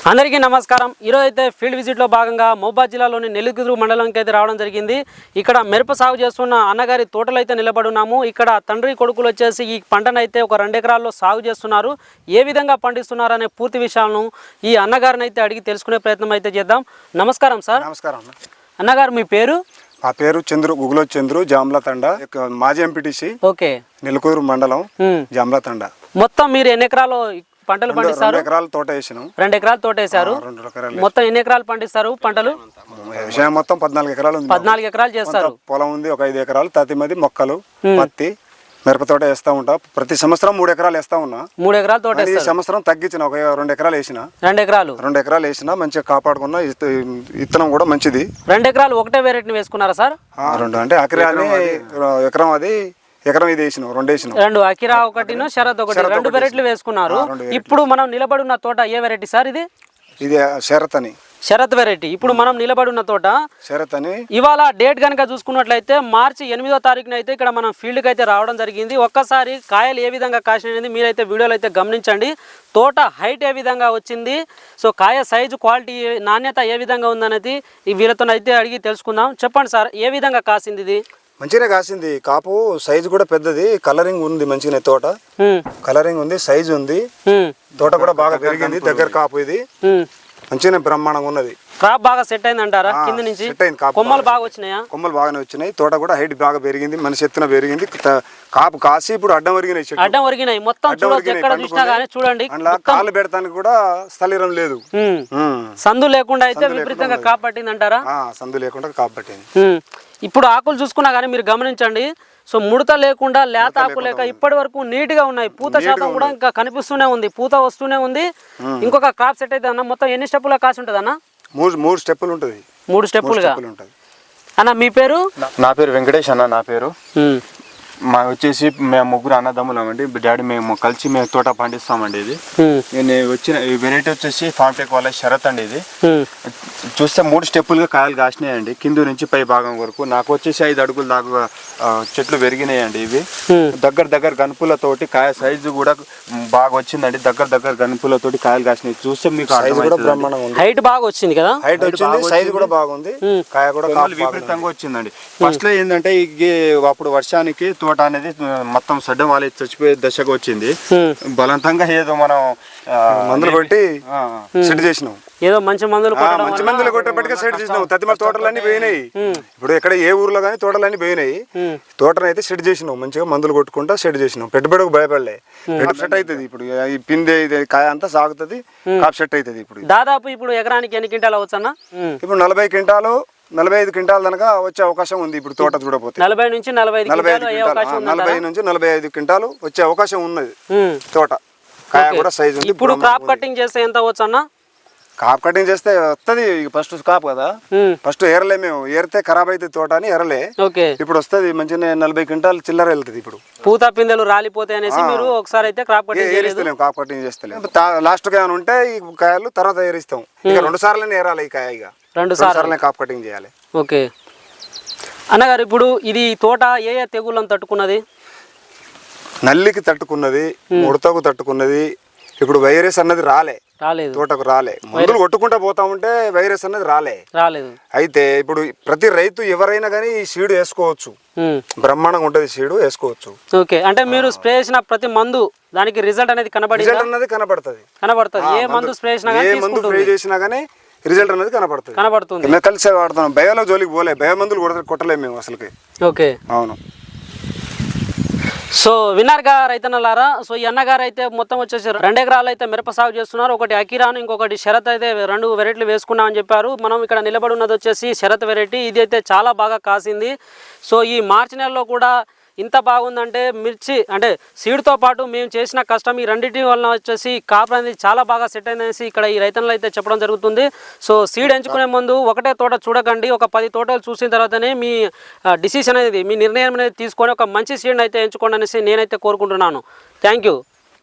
అందరికీ నమస్కారం. ఈరోజు అయితే ఫీల్డ్ విజిట్లో భాగంగా మహబూబాబాద్ జిల్లాలోని నెల్లికుదురు మండలంకి అయితే రావడం జరిగింది. ఇక్కడ మిరప సాగు చేస్తున్న అన్నగారి తోటలో అయితే నిలబడున్నాము. ఇక్కడ తండ్రి కొడుకులు వచ్చేసి ఈ పంటను అయితే ఒక 2 ఎకరాల్లో సాగు చేస్తున్నారు. ఏ విధంగా పండిస్తున్నారు అనే పూర్తి విషయాలను ఈ అన్నగారిని అయితే అడిగి తెలుసుకునే ప్రయత్నం అయితే చేద్దాం. నమస్కారం సార్. నమస్కారం అన్నగారు, మీ పేరు? మా పేరు చంద్రు, గుగులో చంద్రు, జామ్లా తండ, మాజీ ఎంపీటీసీ. ఓకే. నెల్లికుదురు మండలం, జామ్లా తండ. మొత్తం మీరు ఎన్ని ఎకరాలు పంటలు పండిస్తారు? 2 ఎకరాలు తోట వేసినాం. 2 ఎకరాలు తోట వేసారు. మొత్తం ఎన్ని ఎకరాలు పండిస్తారు పంటలు? విషయం మొత్తం 14 ఎకరాలు ఉంది. 14 ఎకరాలు చేస్తారు. పొలం ఉంది, ఒక 5 ఎకరాలు తతిమది మొక్కలు, పత్తి, మిరప తోట వేస్తా ఉంటా. ప్రతి సంవత్సరం 3 ఎకరాలు వేస్తా ఉన్నా. 3 ఎకరాలు తోట. ఈ సంవత్సరం తగ్గించిన, ఒక 2 ఎకరాలు వేసిన. 2 ఎకరాలు వేసిన, మంచిగా కాపాడుకున్నా. విత్తనం కూడా మంచిది. 2 ఎకరాలు ఒకటే వెరైటీని వేసుకున్నారా సార్? 2 అంటే ఎకరం అది ఎకరం ఇది వేసినాం. 2 వేసినాం. 2 అకిరా ఒకటిను శరత్ ఒకటి, 2 వెరైటీలు వేసుకున్నారు. ఇప్పుడు మనం నిలబడున్న తోట ఏ వెరైటీ సార్? ఇది శరత్ అని, శరత్ వెరైటీ. ఇప్పుడు మనం నిలబడున్న తోట శరత్ అని. ఇవాళ డేట్ కనుక చూసుకున్నట్లయితే మార్చి 8వ తారీఖున అయితే ఇక్కడ మనం ఫీల్డ్కి అయితే రావడం జరిగింది. ఒక్కసారి కాయలు ఏ విధంగా కాసినది మీరైతే వీడియోలో అయితే గమనించండి. తోట హైట్ ఏ విధంగా వచ్చింది, సో కాయ సైజు, క్వాలిటీ, నాణ్యత ఏ విధంగా ఉందనేది ఈ వీళ్ళతో అయితే అడిగి తెలుసుకుందాం. చెప్పండి సార్, ఏ విధంగా కాసింది ఇది? మంచిగానే కాసింది. కాపు సైజు కూడా పెద్దది, కలరింగ్ ఉంది మంచిగానే. తోట కలరింగ్ ఉంది, సైజు ఉంది. తోట కూడా బాగా పెరిగింది. దగ్గర కాపు ఇది మంచిగానే బ్రహ్మాండంగా ఉన్నది. క్రాప్ బాగా సెట్ అయింది అంటారా? కింద నుంచి కొమ్మలు బాగా వచ్చినాయా? కొమ్మలు బాగానే వచ్చినాయి. తోట కూడా హైట్ బాగా పెరిగింది, మనిషి ఎత్తున పెరిగింది. కాపు కాసి ఇప్పుడు అడ్డం ఒరిగినాయి. అడ్డం ఒరిగినాయి మొత్తం. ఎక్కడ చూసినా గానీ చూడండి, కాళ్ళు పెడతానికి కూడా స్థలం లేదు. సందు లేకుండా అయితే విపరీతంగా కాపు పట్టింది అంటారా? సందు లేకుండా కాపు పట్టింది. ఇప్పుడు ఆకులు చూసుకున్నా గానీ మీరు గమనించండి, సో ముడత లేకుండా, లేత ఆకు లేక ఇప్పటి వరకు నీట్ గా ఉన్నాయి. పూత శాతం కూడా ఇంకా కనిపిస్తూనే ఉంది, పూత వస్తూనే ఉంది. ఇంకొక క్రాప్ సెట్ అయితే అన్న మొత్తం ఎన్ని స్టెప్పుల కాసి ఉంటుంది అన్న? 3 స్టెప్పులు ఉంటుంది. 3 స్టెప్పులుగా అన్న. మీ పేరు? నా పేరు వెంకటేష్ అన్న. నా పేరు మా వచ్చేసి మేము 3 అన్నదమ్ములం అండి. డాడీ మేము కలిసి మేము తోట పండిస్తామండి. ఇది నేను వచ్చిన వెరైటీ వచ్చేసి ఫార్మ్టెక్ వాళ్ళ శరత్ అండి. ఇది చూస్తే 3 స్టెప్పులుగా కాయలు కాసినాయండి, కింద నుంచి పై భాగం వరకు. నాకు వచ్చేసి 5 అడుగులు దాకా చెట్లు పెరిగినాయండి. ఇవి దగ్గర గనుపులతోటి కాయ సైజు కూడా బాగా వచ్చిందండి. దగ్గర గనుపులతోటి కాయలు కాసినాయి. చూస్తే మీకు హైట్ బాగా వచ్చింది కదా? హైట్ వచ్చింది, సైజు కూడా బాగుంది, కాయ కూడా విపరీతంగా వచ్చిందండి. ఫస్ట్ లో ఏంటంటే అప్పుడు వర్షానికి తోట అనేది మొత్తం సడ్డం వాలి చచ్చిపోయే దశకు వచ్చింది. బలవంతంగా ఏదో మనం మందులు కొట్టి సెట్ చేసినాం. ఏదో మంచి మందులు కొట్టేపటిగా సెట్ చేసినాం. తదిమర తోటలన్నీ పోయినాయి. ఇప్పుడు ఎక్కడ ఏ ఊర్లో కానీ తోటలన్నీ పోయినాయి. తోటను అయితే సెట్ చేసినాం, మంచిగా మందులు కొట్టుకుంటా సెట్ చేసినాం. పెట్టుబడికి భయపడలే. సెట్ అవుతుంది. ఇప్పుడు ఈ పిండి కాయ అంతా సాగుతుంది, కాపు సెట్ అవుతుంది. ఇప్పుడు దాదాపు ఇప్పుడు ఎకరానికి ఎన్ని క్వింటాలు అవ్వచ్చు అన్న? ఇప్పుడు 40 క్వింటాలు 45 క్వింటాల దాకా వచ్చే అవకాశం ఉంది. ఇప్పుడు తోట చూడపోతే 40 నుంచి 45 క్వింటాలు వచ్చే అవకాశం ఉన్నది. తోట కాయ కూడా సైజు ఉంది. ఇప్పుడు క్రాప్ కటింగ్ చేస్తే ఎంత అవ్వచ్చు అన్న? కాప్ కటింగ్ చేస్తే వస్తుంది. ఫస్ట్ కాపు కదా, ఫస్ట్ ఏరలే. మేము ఏరితే ఖరాబ్ అయితే తోట అని ఎరలే. ఇప్పుడు వస్తుంది మంచిగా 40 క్వింటాల్ చిల్లర వెళ్తుంది. ఇప్పుడు పూత పిందెలు రాలిపోతాయి అనేసి మీరు ఒకసారి అయితే క్రాప్ కటింగ్ ఏరిస్తలేము. కాప్ కటింగ్ చేస్తలేము. లాస్ట్ గా ఏమైనా ఉంటే ఈ కాయలు తర్వాత ఏరిస్తాం. ఇక 2 సార్లు ఏరాలి ఈ కాయ. ఇక 2 సార్లు కాప్ కటింగ్ చేయాలి. ఓకే అన్నగారు, ఇప్పుడు ఇది తోట ఏ తెగుళ్ళను తట్టుకున్నది? నల్లికి తట్టుకున్నది, ముడతకు తట్టుకున్నది. ఇప్పుడు వైరస్ అన్నది రాలేదు, తోటకు రాలే. మందులు కొట్టుకుంటా పోతా ఉంటే వైరస్ అన్నది రాలేదు. అయితే ఇప్పుడు ప్రతి రైతు ఎవరైనా కానీ ఈ సీడ్ వేసుకోవచ్చు. బ్రహ్మాండంగా ఉంటది, సీడ్ వేసుకోవచ్చు. ఓకే, అంటే మీరు స్ప్రే చేసిన ప్రతి మందు దానికి రిజల్ట్ అనేది కనబడుతుంది. ఏ మందు స్ప్రే చేసినా కానీ రిజల్ట్ అనేది కనబడుతుంది. కెమికల్స్ వాడుతున్నాం, బయోలో జోలికి పోలే. బయో మందులు కొట్టలేము మేము అసలుకి. ఓకే, అవును. సో విన్నర్గా రైతన్నలారా, సో ఈ అన్నగారు అయితే మొత్తం వచ్చేసి 2 ఎకరాలు అయితే మిరప సాగు చేస్తున్నారు. ఒకటి అకిరాను, ఇంకొకటి శరత్ అయితే 2 వెరైటీలు వేసుకున్నామని చెప్పారు. మనం ఇక్కడ నిలబడి ఉన్నది వచ్చేసి శరత్ వెరైటీ. ఇది అయితే చాలా బాగా కాసింది. సో ఈ మార్చి నెలలో కూడా ఇంత బాగుందంటే మిర్చి అంటే సీడ్తో పాటు మేము చేసిన కష్టం ఈ రెండింటి వలన వచ్చేసి కాపు అనేది చాలా బాగా సెట్ అయిందనేసి ఇక్కడ ఈ రైతన్నలు అయితే చెప్పడం జరుగుతుంది. సో సీడ్ ఎంచుకునే ముందు ఒకటే తోట చూడకండి, ఒక 10 తోటలు చూసిన తర్వాతనే మీ డిసిషన్ అనేది, మీ నిర్ణయం అనేది తీసుకొని ఒక మంచి సీడ్ని అయితే ఎంచుకోండి అనేసి నేనైతే కోరుకుంటున్నాను. Thank you.